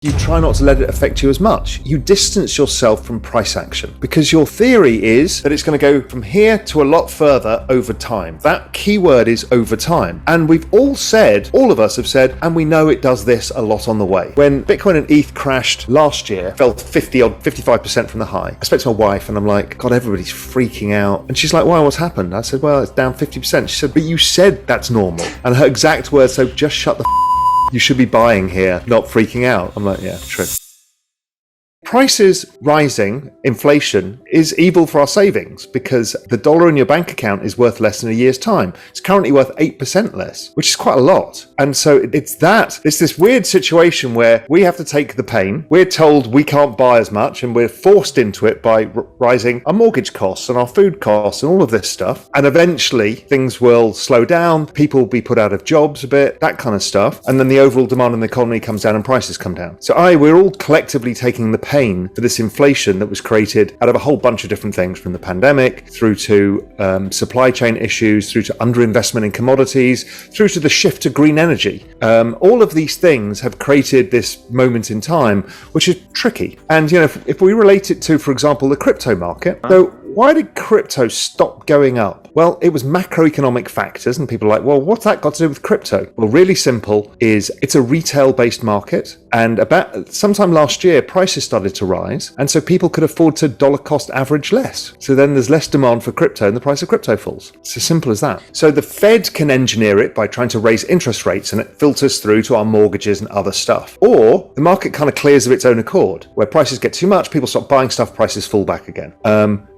You try not to let it affect you as much. You distance yourself from price action because your theory is that it's going to go from here to a lot further over time. That key word is over time. And we've all of us have said, and we know it does this a lot on the way. When Bitcoin and ETH crashed last year, fell 55% from the high, I spoke to my wife and I'm like, God, everybody's freaking out. And she's like, why, what's happened? I said, well, it's down 50%. She said, but you said that's normal. And her exact words, so just shut the you should be buying here, not freaking out. I'm like, yeah, true. Prices rising, inflation, is evil for our savings because the dollar in your bank account is worth less in a year's time. It's currently worth 8% less, which is quite a lot. And so it's this weird situation where we have to take the pain. We're told we can't buy as much and we're forced into it by rising our mortgage costs and our food costs and all of this stuff. And eventually things will slow down. People will be put out of jobs a bit, that kind of stuff. And then the overall demand in the economy comes down and prices come down. So we're all collectively taking the pain for this inflation that was created out of a whole bunch of different things, from the pandemic through to supply chain issues, through to underinvestment in commodities, through to the shift to green energy. All of these things have created this moment in time, which is tricky. And if we relate it to, for example, the crypto market, so why did crypto stop going up? Well, it was macroeconomic factors, and people are like, well, what's that got to do with crypto? Well, really simple is it's a retail-based market, and about sometime last year, prices started to rise, and so people could afford to dollar cost average less. So then there's less demand for crypto, and the price of crypto falls. It's as simple as that. So the Fed can engineer it by trying to raise interest rates, and it filters through to our mortgages and other stuff. Or the market kind of clears of its own accord, where prices get too much, people stop buying stuff, prices fall back again.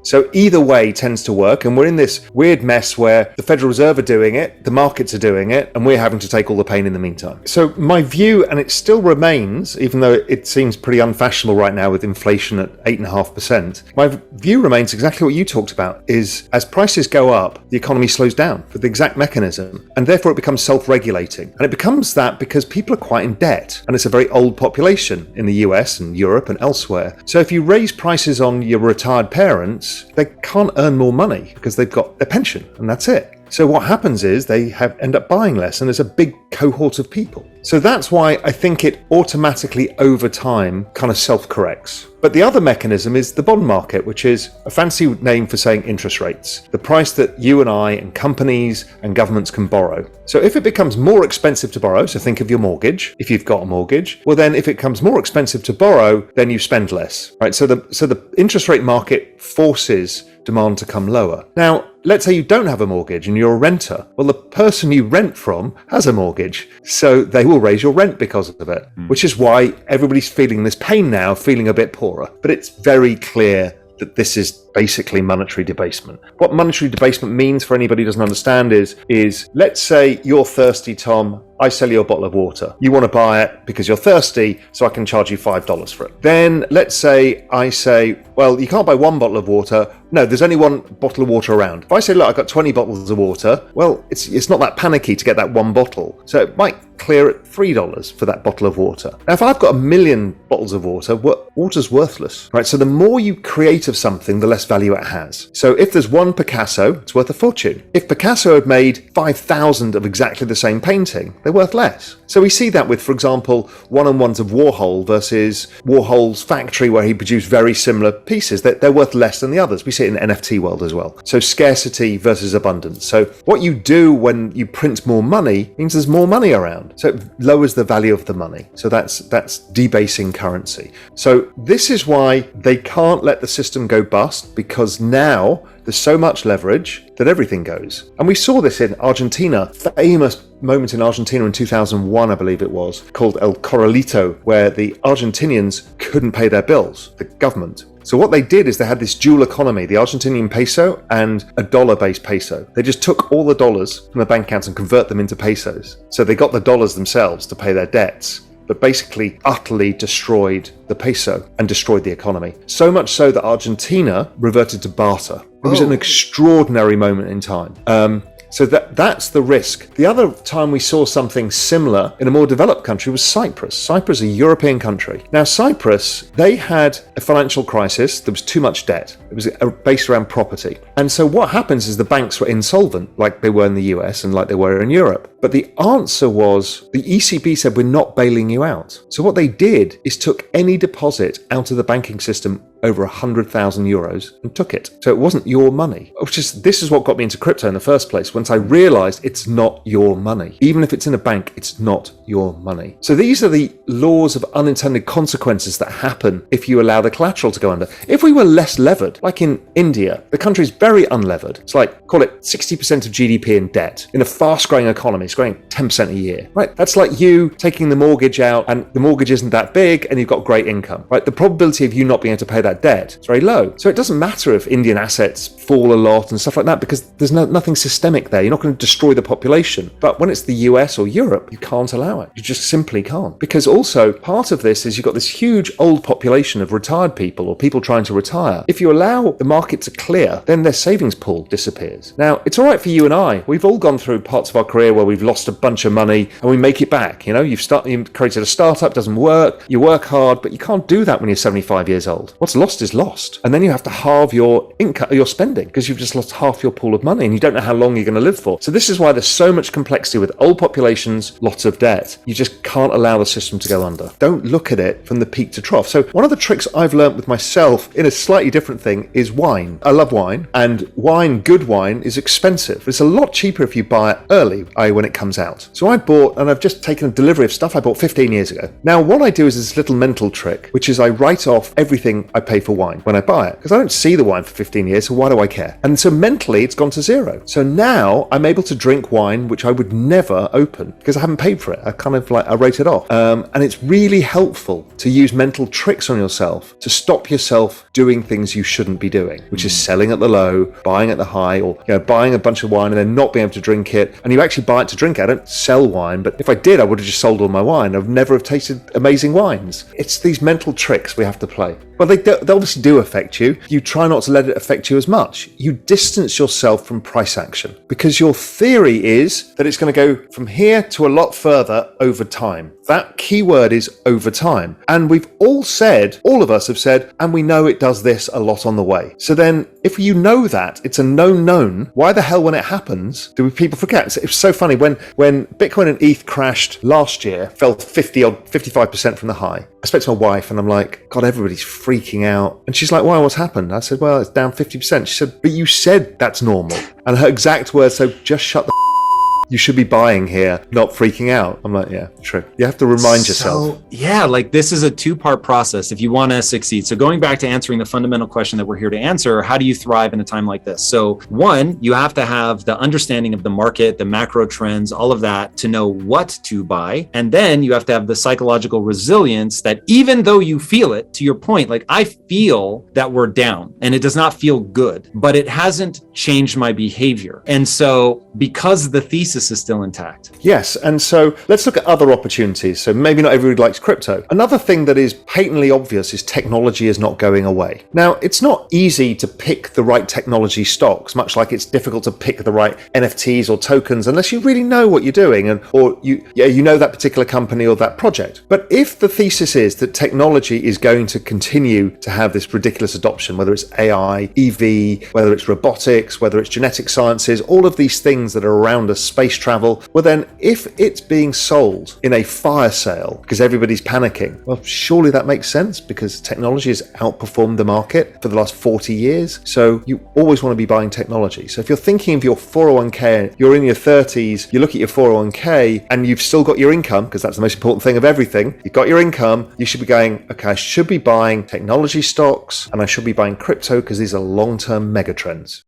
So either way tends to work, and we're in this weird mess where the Federal Reserve are doing it, the markets are doing it, and we're having to take all the pain in the meantime. So my view, and it still remains, even though it seems pretty unfashionable right now with inflation at 8.5%, my view remains exactly what you talked about, is as prices go up, the economy slows down with the exact mechanism, and therefore it becomes self-regulating. And it becomes that because people are quite in debt, and it's a very old population in the US and Europe and elsewhere. So if you raise prices on your retired parents, they can't earn more money because they've got their pension, and that's it. So what happens is they end up buying less, and there's a big cohort of people. So that's why I think it automatically over time kind of self-corrects. But the other mechanism is the bond market, which is a fancy name for saying interest rates, the price that you and I and companies and governments can borrow. So if it becomes more expensive to borrow, so think of your mortgage, if you've got a mortgage, well then if it becomes more expensive to borrow, then you spend less, right? So the interest rate market forces demand to come lower. Now, let's say you don't have a mortgage and you're a renter. Well, the person you rent from has a mortgage, so they will raise your rent because of it, which is why everybody's feeling this pain now, feeling a bit poorer. But it's very clear that this is basically monetary debasement. What monetary debasement means for anybody who doesn't understand is let's say you're thirsty, Tom. I sell you a bottle of water. You want to buy it because you're thirsty, so I can charge you $5 for it. Then let's say I say, well, you can't buy one bottle of water. No, there's only one bottle of water around. If I say, look, I've got 20 bottles of water, well, it's not that panicky to get that one bottle. So it might clear at $3 for that bottle of water. Now, if I've got 1 million bottles of water, water's worthless, right? So the more you create of something, the less value it has. So if there's one Picasso, it's worth a fortune. If Picasso had made 5,000 of exactly the same painting, they're worth less. So we see that with, for example, one-on-ones of Warhol versus Warhol's factory where he produced very similar pieces. They're worth less than the others. We see it in the NFT world as well. So scarcity versus abundance. So what you do when you print more money means there's more money around. So it lowers the value of the money. So that's debasing currency. So this is why they can't let the system go bust, because now there's so much leverage that everything goes. And we saw this in Argentina, famous moment in Argentina in 2001, I believe it was, called El Corralito, where the Argentinians couldn't pay their bills, the government. So what they did is they had this dual economy, the Argentinian peso and a dollar-based peso. They just took all the dollars from the bank accounts and convert them into pesos. So they got the dollars themselves to pay their debts, but basically utterly destroyed the peso and destroyed the economy. So much so that Argentina reverted to barter. It was an extraordinary moment in time. So that's the risk. The other time we saw something similar in a more developed country was Cyprus. Cyprus is a European country. Now Cyprus, they had a financial crisis. There was too much debt. It was based around property. And so what happens is the banks were insolvent, like they were in the US and like they were in Europe. But the answer was the ECB said, we're not bailing you out. So what they did is took any deposit out of the banking system over 100,000 euros and took it. So it wasn't your money. This is what got me into crypto in the first place. Once I realized it's not your money. Even if it's in a bank, it's not your money. So these are the laws of unintended consequences that happen if you allow the collateral to go under. If we were less levered, like in India, the country is very unlevered. It's like, call it 60% of GDP in debt. In a fast growing economy, it's growing 10% a year, right? That's like you taking the mortgage out and the mortgage isn't that big and you've got great income, right? The probability of you not being able to pay that debt is very low. So it doesn't matter if Indian assets fall a lot and stuff like that because there's nothing systemic there. You're not going to destroy the population. But when it's the US or Europe, you can't allow it. You just simply can't. Because also part of this is you've got this huge old population of retired people or people trying to retire. If you allow the market to clear, then their savings pool disappears. Now, it's all right for you and I. We've all gone through parts of our career where we've lost a bunch of money and we make it back. You know, you've created a startup, doesn't work, you work hard, but you can't do that when you're 75 years old. What's lost is lost. And then you have to halve your income, your spending, because you've just lost half your pool of money and you don't know how long you're going to live for. So this is why there's so much complexity with old populations, lots of debt. You just can't allow the system to go under. Don't look at it from the peak to trough. So one of the tricks I've learned with myself in a slightly different thing is wine. I love wine, and wine, good wine, is expensive. It's a lot cheaper if you buy it early, when it comes out. So I bought, and I've just taken a delivery of stuff I bought 15 years ago. Now what I do is this little mental trick, which is I write off everything I pay for wine when I buy it, because I don't see the wine for 15 years, so why do I care? And so mentally it's gone to zero. So now I'm able to drink wine which I would never open because I haven't paid for it. I write it off. And it's really helpful to use mental tricks on yourself to stop yourself doing things you shouldn't be doing, which is selling at the low, buying at the high, or buying a bunch of wine and then not being able to drink it. And you actually buy it to drink it. I don't sell wine, but if I did, I would have just sold all my wine. I've never have tasted amazing wines. It's these mental tricks we have to play. Well, they obviously do affect you. You try not to let it affect you as much. You distance yourself from price action because your theory is that it's going to go from here to a lot further over time. That keyword is over time. And we've all of us have said, and we know it does this a lot on the way. So then if you know that it's a known, why the hell when it happens do people forget? It's so funny when Bitcoin and ETH crashed last year, fell 55% from the high. I spoke to my wife and I'm like, God, everybody's freaking out. And she's like, why, what's happened? I said, well, it's down 50%. She said, but you said that's normal. And her exact words, so just shut the you should be buying here, not freaking out. I'm like, yeah, true. You have to remind yourself. Yeah, like this is a two-part process if you want to succeed. So going back to answering the fundamental question that we're here to answer, how do you thrive in a time like this? So one, you have to have the understanding of the market, the macro trends, all of that to know what to buy. And then you have to have the psychological resilience that even though you feel it, to your point, like I feel that we're down and it does not feel good, but it hasn't changed my behavior. And so because the thesis is still intact. Yes, and so let's look at other opportunities. So maybe not everybody likes crypto. Another thing that is patently obvious is technology is not going away. Now, it's not easy to pick the right technology stocks, much like it's difficult to pick the right NFTs or tokens unless you really know what you're doing or you know that particular company or that project. But if the thesis is that technology is going to continue to have this ridiculous adoption, whether it's AI, EV, whether it's robotics, whether it's genetic sciences, all of these things that are around us, space travel, well then if it's being sold in a fire sale because everybody's panicking, well surely that makes sense because technology has outperformed the market for the last 40 years. So you always want to be buying technology. So if you're thinking of your 401k, you're in your 30s, you look at your 401k and you've still got your income, because that's the most important thing of everything, you've got your income, you should be going, okay, I should be buying technology stocks and I should be buying crypto because these are long-term mega trends.